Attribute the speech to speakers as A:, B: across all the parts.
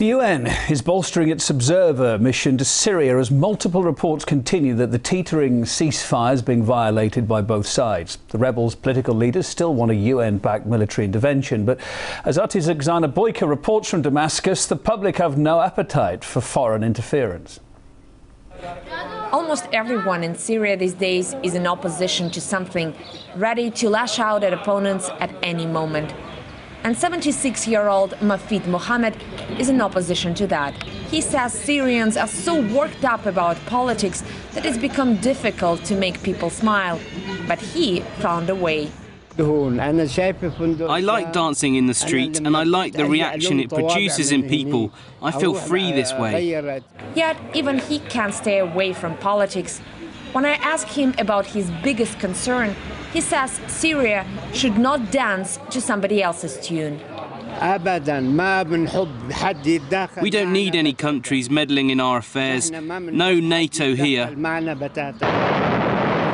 A: The UN is bolstering its observer mission to Syria as multiple reports continue that the teetering ceasefire is being violated by both sides. The rebels' political leaders still want a UN-backed military intervention, but as Oksana Boyko reports from Damascus, the public have no appetite for foreign interference.
B: Almost everyone in Syria these days is in opposition to something, ready to lash out at opponents at any moment. And 76-year-old Mafid Mohammed is in opposition to that. He says Syrians are so worked up about politics that it's become difficult to make people smile. But he found a way.
C: I like dancing in the street and I like the reaction it produces in people. I feel free this way.
B: Yet even he can't stay away from politics. When I ask him about his biggest concern, he says Syria should not dance to somebody else's tune.
C: We don't need any countries meddling in our affairs. No NATO here.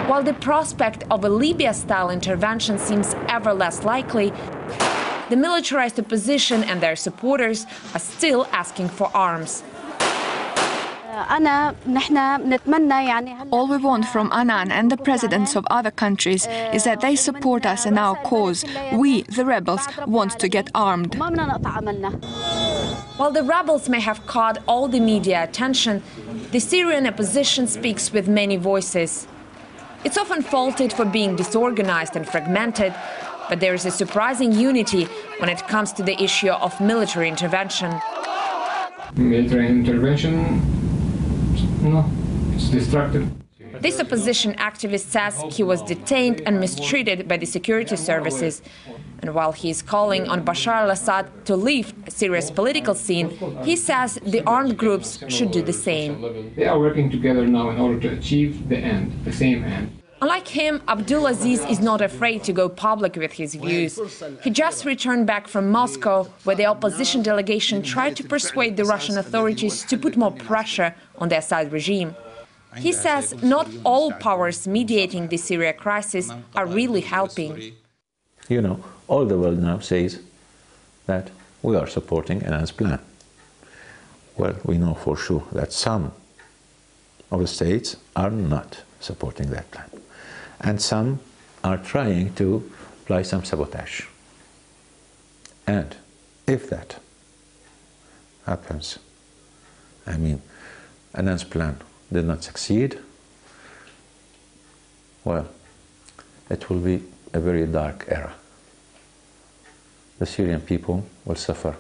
B: While the prospect of a Libya-style intervention seems ever less likely, the militarized opposition and their supporters are still asking for arms.
D: All we want from Annan and the presidents of other countries is that they support us in our cause. We, the rebels, want to get armed.
B: While the rebels may have caught all the media attention, the Syrian opposition speaks with many voices. It's often faulted for being disorganized and fragmented, but there is a surprising unity when it comes to the issue of military intervention.
E: Military intervention? No, it's destructive.
B: This opposition activist says he was detained and mistreated by the security services. And while he is calling on Bashar al-Assad to leave Syria's political scene, he says the armed groups should do the same.
E: They are working together now in order to achieve the end, the same end.
B: Unlike him, Abdulaziz is not afraid to go public with his views. He just returned back from Moscow, where the opposition delegation tried to persuade the Russian authorities to put more pressure on the Assad regime. He says not all powers mediating the Syria crisis are really helping.
F: You know, all the world now says that we are supporting Annan's plan. Well, we know for sure that some of the states are not supporting that plan. And some are trying to apply some sabotage. And if that happens, I mean, Annan's plan did not succeed, well, it will be a very dark era. The Syrian people will suffer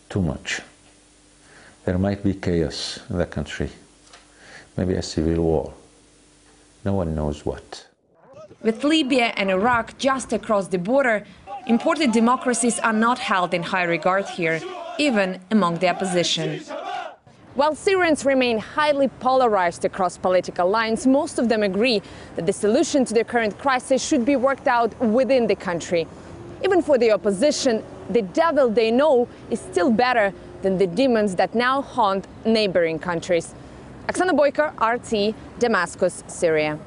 F: too much. There might be chaos in the country, maybe a civil war. No one knows what.
B: With Libya and Iraq just across the border, imported democracies are not held in high regard here, even among the opposition. While Syrians remain highly polarized across political lines, most of them agree that the solution to the current crisis should be worked out within the country. Even for the opposition, the devil they know is still better than the demons that now haunt neighboring countries. Oksana Boyko, RT, Damascus, Syria.